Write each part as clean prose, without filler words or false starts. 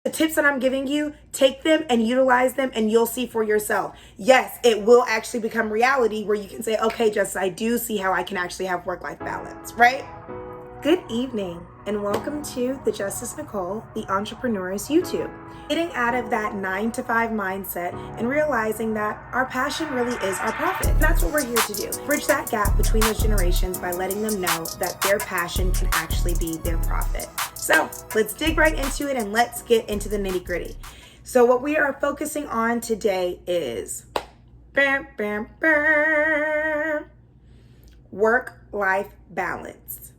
The tips that I'm giving you, take them and utilize them and you'll see for yourself. Yes, it will actually become reality where you can say, okay, Justice, I do see how I can actually have work-life balance, right? Good evening and welcome to the Justice Nicole, the Entrepreneur's YouTube. Getting out of that 9-to-5 mindset and realizing that our passion really is our profit. That's what we're here to do. Bridge that gap between those generations by letting them know that their passion can actually be their profit. So let's dig right into it and let's get into the nitty gritty. So what we are focusing on today is work-life balance.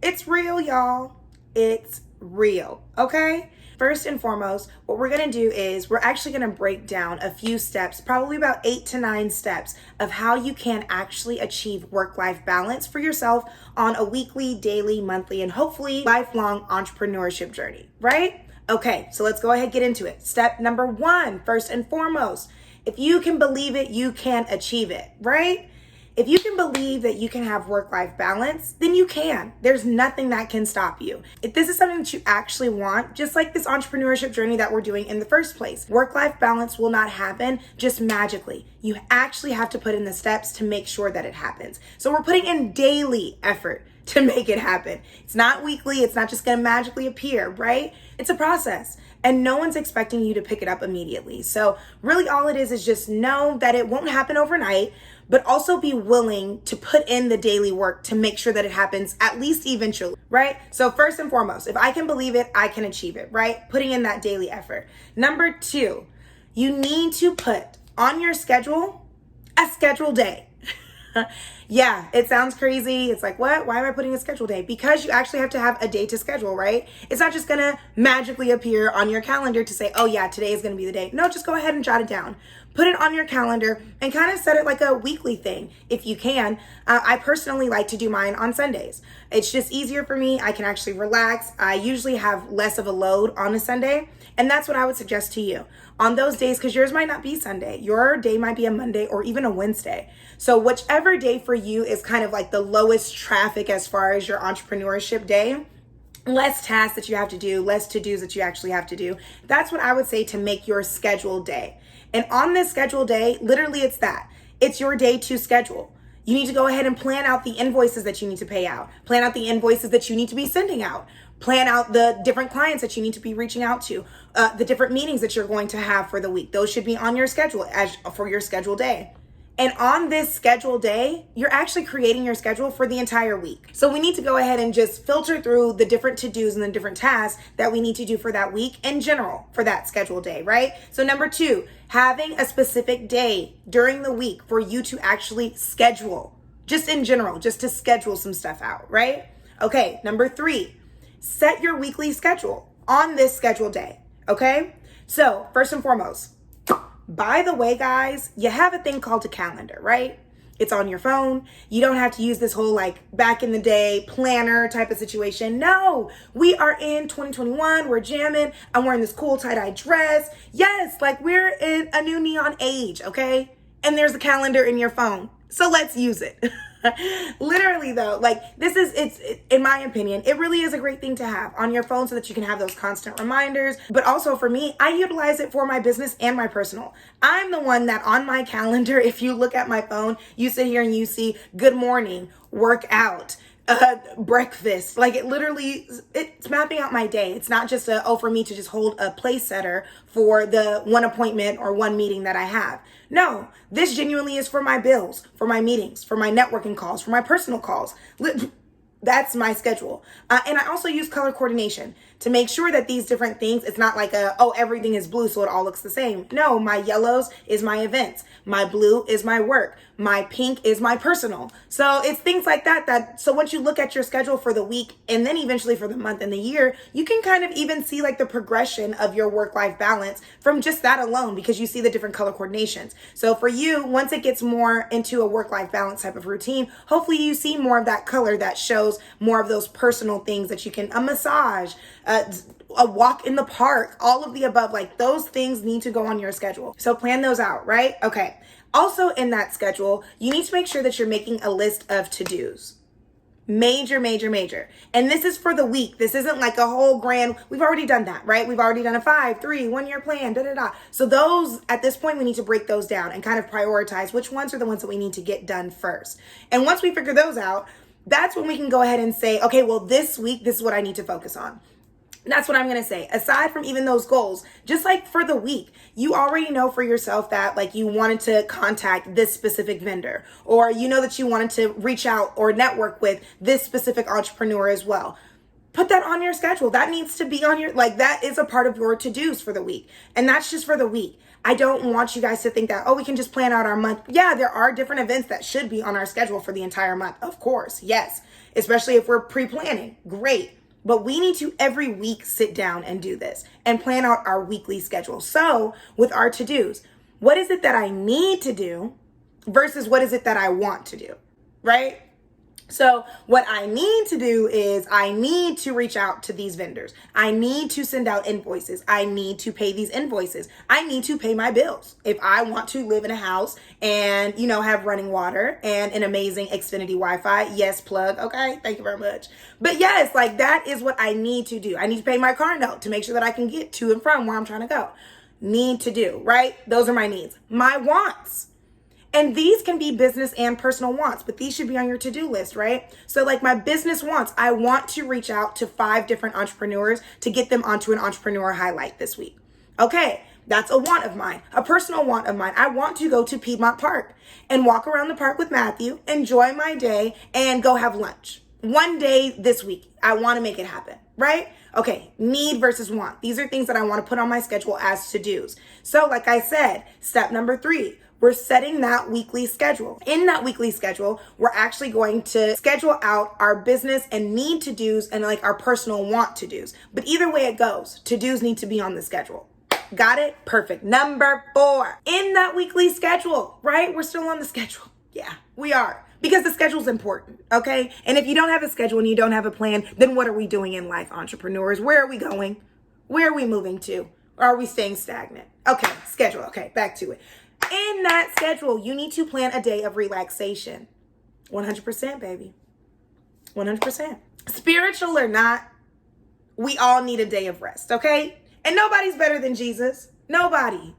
It's real, y'all. It's real, okay? First and foremost, what we're gonna do is we're actually gonna break down a few steps, probably about 8 to 9 steps of how you can actually achieve work-life balance for yourself on a weekly, daily, monthly, and hopefully lifelong entrepreneurship journey, right? Okay, so let's go ahead and get into it. Step number 1, first and foremost, if you can believe it, you can achieve it, right? If you can believe that you can have work-life balance, then you can. There's nothing that can stop you. If this is something that you actually want, just like this entrepreneurship journey that we're doing in the first place, work-life balance will not happen just magically. You actually have to put in the steps to make sure that it happens. So we're putting in daily effort to make it happen. It's not weekly. It's not just going to magically appear, right? It's a process. And no one's expecting you to pick it up immediately. So really all it is just know that it won't happen overnight, but also be willing to put in the daily work to make sure that it happens at least eventually, right? So first and foremost, if I can believe it, I can achieve it, right? Putting in that daily effort. Number 2, you need to put on your schedule a schedule day. Yeah, it sounds crazy. It's like, what? Why am I putting a schedule day? Because you actually have to have a day to schedule, right? It's not just gonna magically appear on your calendar to say, oh yeah, today is gonna be the day. No, just go ahead and jot it down. Put it on your calendar and kind of set it like a weekly thing if you can. I personally like to do mine on Sundays. It's just easier for me. I can actually relax. I usually have less of a load on a Sunday. And that's what I would suggest to you on those days, because yours might not be Sunday. Your day might be a Monday or even a Wednesday. So whichever day for you is kind of like the lowest traffic as far as your entrepreneurship day, less tasks that you have to do, less to-dos that you actually have to do. That's what I would say to make your scheduled day. And on this scheduled day, literally it's that. It's your day to schedule. You need to go ahead and plan out the invoices that you need to pay out. Plan out the invoices that you need to be sending out. Plan out the different clients that you need to be reaching out to, the different meetings that you're going to have for the week. Those should be on your schedule as for your scheduled day. And on this scheduled day, you're actually creating your schedule for the entire week. So we need to go ahead and just filter through the different to-dos and the different tasks that we need to do for that week in general for that scheduled day, right? So number 2, having a specific day during the week for you to actually schedule, just in general, just to schedule some stuff out, right? Okay, number 3, set your weekly schedule on this scheduled day, okay? So first and foremost, by the way, guys, you have a thing called a calendar, right? It's on your phone. You don't have to use this whole like back in the day planner type of situation. No, we are in 2021. We're jamming. I'm wearing this cool tie-dye dress. Yes, like we're in a new neon age, okay? And there's a calendar in your phone. So let's use it. Literally though, like it's in my opinion, it really is a great thing to have on your phone so that you can have those constant reminders. But also for me, I utilize it for my business and my personal. I'm the one that on my calendar, if you look at my phone, you sit here and you see good morning, workout, breakfast. Like it literally, it's mapping out my day. It's not just for me to just hold a place setter for the one appointment or one meeting that I have. No, this genuinely is for my bills, for my meetings, for my networking calls, for my personal calls. That's my schedule. And I also use color coordination to make sure that these different things, it's not like everything is blue so it all looks the same. No, my yellows is my events. My blue is my work. My pink is my personal. So it's things like that. So once you look at your schedule for the week and then eventually for the month and the year, you can kind of even see like the progression of your work-life balance from just that alone, because you see the different color coordinations. So for you, once it gets more into a work-life balance type of routine, hopefully you see more of that color that shows more of those personal things that you can, a massage, a walk in the park, all of the above, like those things need to go on your schedule. So plan those out, right? Okay. Also in that schedule, you need to make sure that you're making a list of to-dos. Major, major, major. And this is for the week. This isn't like a whole grand, we've already done that, right? We've already done a 5, 3, 1 year plan, da, da, da. So those, at this point, we need to break those down and kind of prioritize which ones are the ones that we need to get done first. And once we figure those out, that's when we can go ahead and say, okay, well, this week, this is what I need to focus on. That's what I'm going to say. Aside from even those goals, just like for the week, you already know for yourself that like you wanted to contact this specific vendor, or you know that you wanted to reach out or network with this specific entrepreneur as well. Put that on your schedule. That needs to be on your, like that is a part of your to-dos for the week. And that's just for the week. I don't want you guys to think that, oh, we can just plan out our month. Yeah, there are different events that should be on our schedule for the entire month. Of course, yes. Especially if we're pre-planning. Great. But we need to every week sit down and do this and plan out our weekly schedule. So with our to-dos, what is it that I need to do versus what is it that I want to do, right? So what I need to do is I need to reach out to these vendors. I need to send out invoices. I need to pay these invoices. I need to pay my bills. If I want to live in a house and, have running water and an amazing Xfinity Wi-Fi, yes, plug. Okay. Thank you very much. But yes, like that is what I need to do. I need to pay my car note to make sure that I can get to and from where I'm trying to go. Need to do, right? Those are my needs. My wants. And these can be business and personal wants, but these should be on your to-do list, right? So like my business wants, I want to reach out to 5 different entrepreneurs to get them onto an entrepreneur highlight this week. Okay, that's a want of mine. A personal want of mine. I want to go to Piedmont Park and walk around the park with Matthew, enjoy my day, and go have lunch. One day this week, I want to make it happen, right? Okay, need versus want. These are things that I want to put on my schedule as to-dos. So like I said, step number 3, we're setting that weekly schedule. In that weekly schedule, we're actually going to schedule out our business and need to-dos and like our personal want to-dos. But either way it goes, to-dos need to be on the schedule. Got it? Perfect. Number 4, in that weekly schedule, right? We're still on the schedule. Yeah, we are. Because the schedule's important, okay? And if you don't have a schedule and you don't have a plan, then what are we doing in life, entrepreneurs? Where are we going? Where are we moving to? Or are we staying stagnant? Okay, schedule. Okay, back to it. In that schedule, you need to plan a day of relaxation. 100%, baby. 100%. Spiritual or not, we all need a day of rest, okay? And nobody's better than Jesus. Nobody.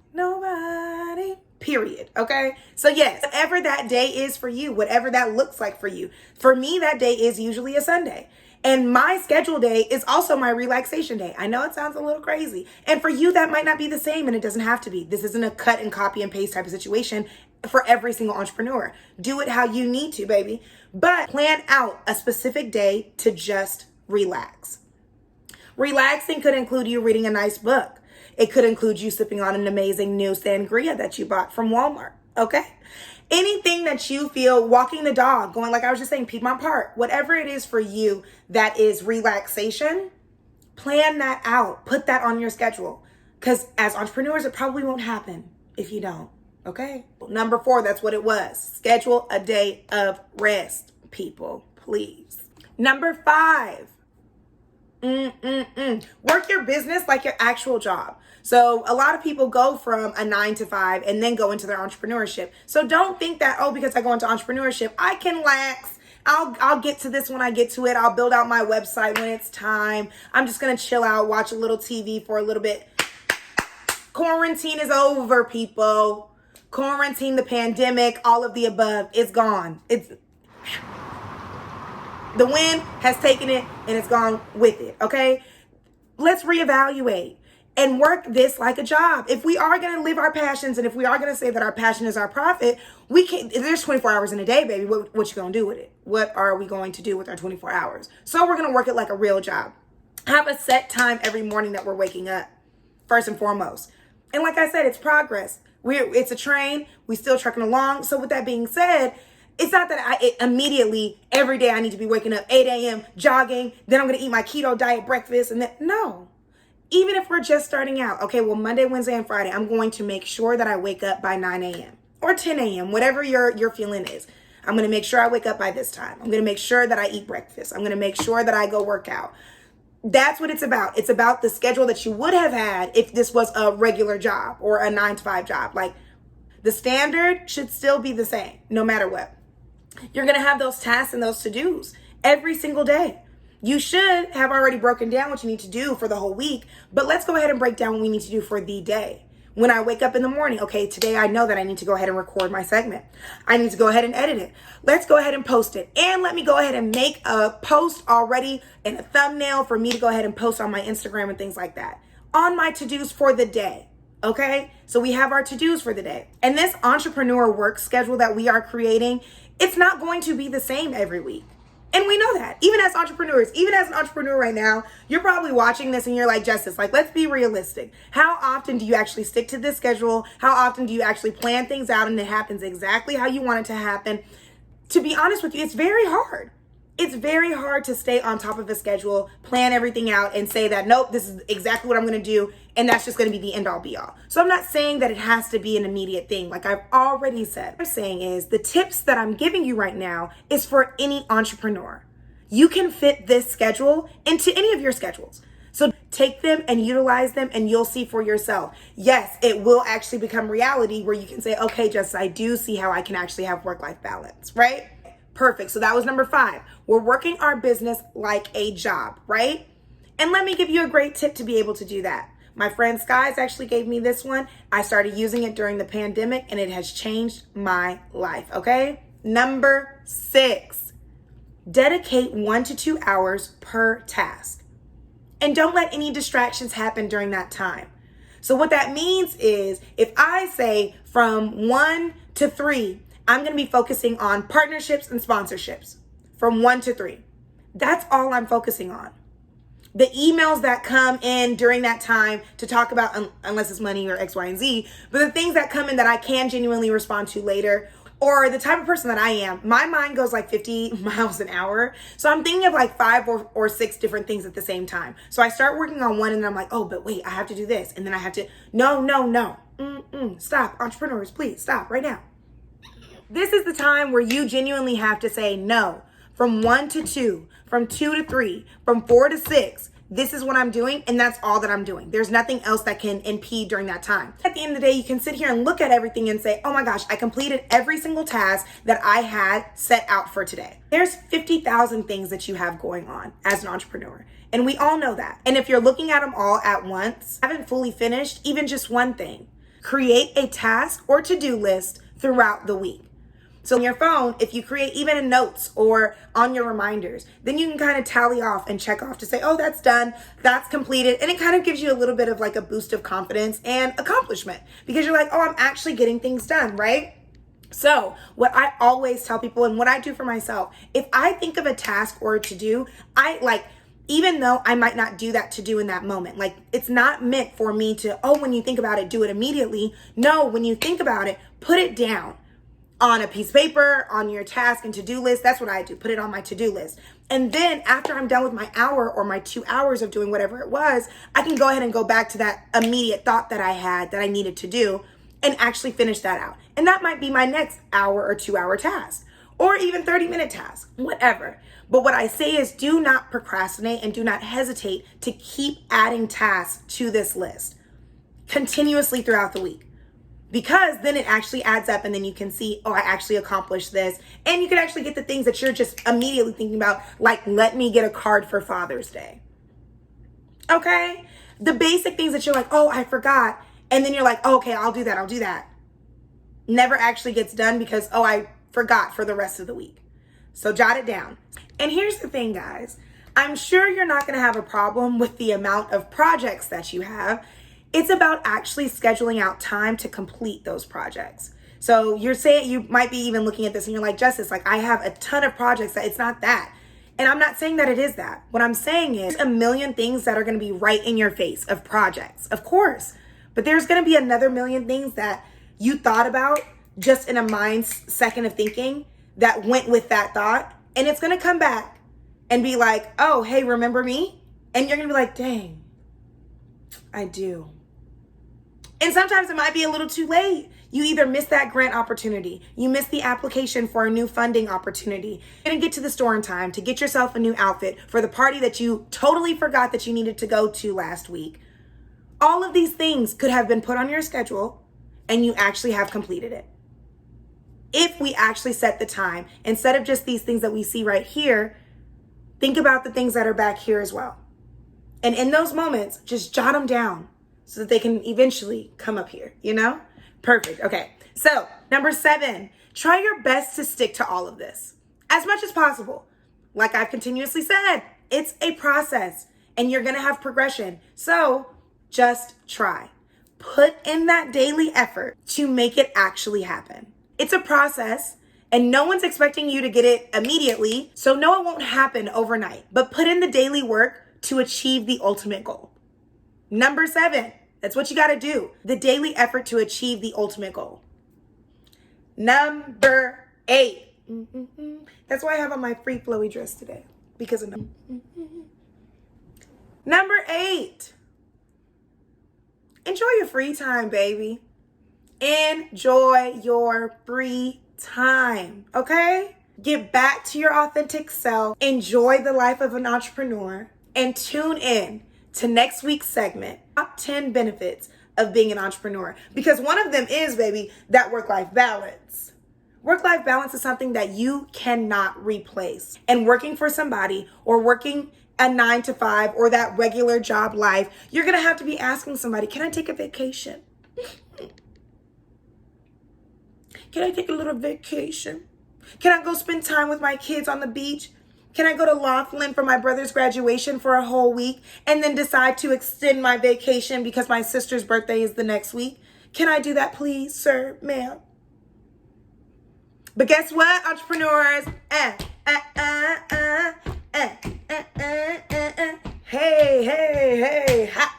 Period, okay? So yes, whatever that day is for you, whatever that looks like for you. For me, that day is usually a Sunday. And my schedule day is also my relaxation day. I know it sounds a little crazy. And for you, that might not be the same, and it doesn't have to be. This isn't a cut and copy and paste type of situation for every single entrepreneur. Do it how you need to, baby. But plan out a specific day to just relax. Relaxing could include you reading a nice book. It could include you sipping on an amazing new sangria that you bought from Walmart, okay? Anything that you feel, walking the dog, going, like I was just saying, Piedmont Park, whatever it is for you that is relaxation, plan that out. Put that on your schedule. Because as entrepreneurs, it probably won't happen if you don't, okay? Number 4, that's what it was. Schedule a day of rest, people, please. Number 5, work your business like your actual job. So a lot of people go from a 9 to 5 and then go into their entrepreneurship. So don't think that, oh, because I go into entrepreneurship, I can lax. I'll get to this when I get to it. I'll build out my website when it's time. I'm just going to chill out, watch a little TV for a little bit. Quarantine is over, people. Quarantine, the pandemic, all of the above, it's gone. The wind has taken it and it's gone with it, okay? Let's reevaluate and work this like a job. If we are going to live our passions and if we are going to say that our passion is our profit, we can. There's 24 hours in a day, baby. What you going to do with it? What are we going to do with our 24 hours? So we're going to work it like a real job. Have a set time every morning that we're waking up, first and foremost. And like I said, it's progress. It's a train. We still trucking along. So with that being said, it's not that immediately every day I need to be waking up 8 a.m. jogging. Then I'm going to eat my keto diet breakfast. And then no. Even if we're just starting out, okay, well, Monday, Wednesday, and Friday, I'm going to make sure that I wake up by 9 a.m. or 10 a.m., whatever your feeling is. I'm going to make sure I wake up by this time. I'm going to make sure that I eat breakfast. I'm going to make sure that I go work out. That's what it's about. It's about the schedule that you would have had if this was a regular job or a 9 to 5 job. Like, the standard should still be the same, no matter what. You're going to have those tasks and those to-dos. every single day. You should have already broken down what you need to do for the whole week, but let's go ahead and break down what we need to do for the day. When I wake up in the morning, okay, today I know that I need to go ahead and record my segment. I need to go ahead and edit it. Let's go ahead and post it. And let me go ahead and make a post already and a thumbnail for me to go ahead and post on my Instagram and things like that. On my to-dos for the day, okay? So we have our to-dos for the day. And this entrepreneur work schedule that we are creating, it's not going to be the same every week. And we know that, even as entrepreneurs, even as an entrepreneur right now, you're probably watching this and you're like, Justice, like, let's be realistic. How often do you actually stick to this schedule? How often do you actually plan things out and it happens exactly how you want it to happen? To be honest with you, it's very hard. It's very hard to stay on top of a schedule, plan everything out and say that, nope, this is exactly what I'm going to do. And that's just going to be the end all be all. So I'm not saying that it has to be an immediate thing. Like I've already said, what I'm saying is the tips that I'm giving you right now is for any entrepreneur. You can fit this schedule into any of your schedules. So take them and utilize them and you'll see for yourself. Yes, it will actually become reality where you can say, okay, Justice, I do see how I can actually have work-life balance, right? Perfect. So that was number 5. We're working our business like a job, right? And let me give you a great tip to be able to do that. My friend Skies actually gave me this one. I started using it during the pandemic and it has changed my life, okay? Number 6, dedicate 1 to 2 hours per task. And don't let any distractions happen during that time. So what that means is if I say from 1 to 3, I'm going to be focusing on partnerships and sponsorships from 1 to 3. That's all I'm focusing on. The emails that come in during that time to talk about, unless it's money or X, Y, and Z, but the things that come in that I can genuinely respond to later, or the type of person that I am, my mind goes like 50 miles an hour. So I'm thinking of like 5 or 6 different things at the same time. So I start working on one and then I'm like, oh, but wait, I have to do this. And then I have to, no. Stop, entrepreneurs, please stop right now. This is the time where you genuinely have to say no. From 1 to 2, from 2 to 3, from 4 to 6. This is what I'm doing, and that's all that I'm doing. There's nothing else that can impede during that time. At the end of the day, you can sit here and look at everything and say, oh my gosh, I completed every single task that I had set out for today. There's 50,000 things that you have going on as an entrepreneur. And we all know that. And if you're looking at them all at once, haven't fully finished even just one thing, create a task or to-do list throughout the week. So on your phone, if you create even in notes or on your reminders, then you can kind of tally off and check off to say, oh, that's done, that's completed. And it kind of gives you a little bit of like a boost of confidence and accomplishment because you're like, oh, I'm actually getting things done, right? So what I always tell people and what I do for myself, if I think of a task or a to-do, even though I might not do that to do in that moment, like it's not meant for me to, oh, when you think about it, do it immediately. No, when you think about it, put it down on a piece of paper, on your task and to-do list. That's what I do. Put it on my to-do list. And then after I'm done with my hour or my 2 hours of doing whatever it was, I can go ahead and go back to that immediate thought that I had that I needed to do and actually finish that out. And that might be my next hour or 2 hour task or even 30-minute task, whatever. But what I say is do not procrastinate and do not hesitate to keep adding tasks to this list continuously throughout the week. Because then it actually adds up and then you can see, oh, I actually accomplished this. And you can actually get the things that you're just immediately thinking about, like, let me get a card for Father's Day. Okay? The basic things that you're like, oh, I forgot. And then you're like, oh, okay, I'll do that. Never actually gets done because, oh, I forgot for the rest of the week. So jot it down. And here's the thing, guys. I'm sure you're not going to have a problem with the amount of projects that you have. It's about actually scheduling out time to complete those projects. So you're saying, you might be even looking at this and you're like, Justice, like I have a ton of projects that it's not that. And I'm not saying that it is that. What I'm saying is a million things that are going to be right in your face of projects, of course. But there's going to be another million things that you thought about just in a mind's second of thinking that went with that thought. And it's going to come back and be like, oh, hey, remember me? And you're going to be like, dang, I do. And sometimes it might be a little too late. You either miss that grant opportunity, you miss the application for a new funding opportunity. You didn't get to the store in time to get yourself a new outfit for the party that you totally forgot that you needed to go to last week. All of these things could have been put on your schedule and you actually have completed it. If we actually set the time, instead of just these things that we see right here, think about the things that are back here as well. And in those moments, just jot them down so that they can eventually come up here, you know? Perfect. Okay. So, number 7, try your best to stick to all of this as much as possible. Like I've continuously said, it's a process and you're going to have progression. So, just try. Put in that daily effort to make it actually happen. It's a process and no one's expecting you to get it immediately. So, no, it won't happen overnight. But put in the daily work to achieve the ultimate goal. Number 7, that's what you got to do. The daily effort to achieve the ultimate goal. Number 8. That's why I have on my free flowy dress today. Because of Number 8. Enjoy your free time, baby. Enjoy your free time, okay? Get back to your authentic self. Enjoy the life of an entrepreneur. And tune in to next week's segment, top 10 benefits of being an entrepreneur. Because one of them is, baby, that work-life balance. Work-life balance is something that you cannot replace. And working for somebody or working a 9 to 5 or that regular job life, you're going to have to be asking somebody, can I take a vacation? Can I take a little vacation? Can I go spend time with my kids on the beach? Can I go to Laughlin for my brother's graduation for a whole week and then decide to extend my vacation because my sister's birthday is the next week? Can I do that, please, sir, ma'am? But guess what, entrepreneurs? Hey, ha.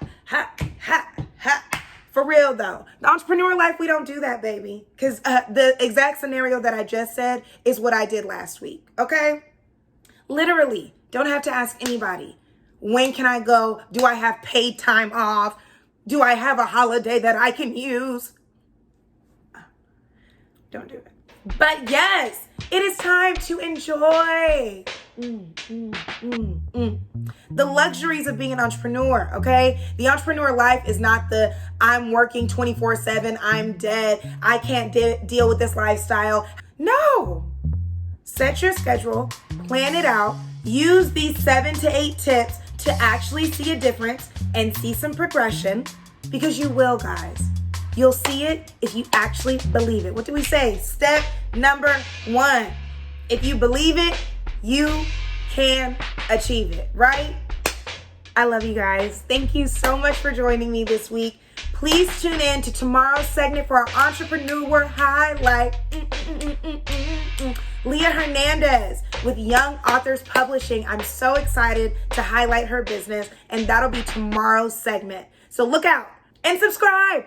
For real, though. The entrepreneur life, we don't do that, baby. Because the exact scenario that I just said is what I did last week, okay? Literally, don't have to ask anybody. When can I go? Do I have paid time off? Do I have a holiday that I can use? Don't do it. But yes, it is time to enjoy the luxuries of being an entrepreneur, okay? The entrepreneur life is not the I'm working 24/7, I'm dead, I can't deal with this lifestyle. No. Set your schedule, plan it out, use these 7 to 8 tips to actually see a difference and see some progression, because you will, guys. You'll see it if you actually believe it. What do we say? Step number 1. If you believe it, you can achieve it, right? I love you guys. Thank you so much for joining me this week. Please tune in to tomorrow's segment for our entrepreneur highlight. Leah Hernandez with Young Authors Publishing. I'm so excited to highlight her business, and that'll be tomorrow's segment. So look out and subscribe.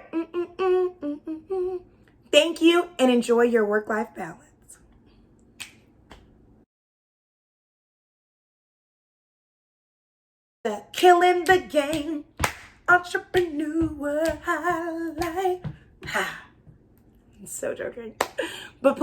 Thank you, and enjoy your work-life balance. Killing the game, entrepreneur highlight. I'm so joking. But please.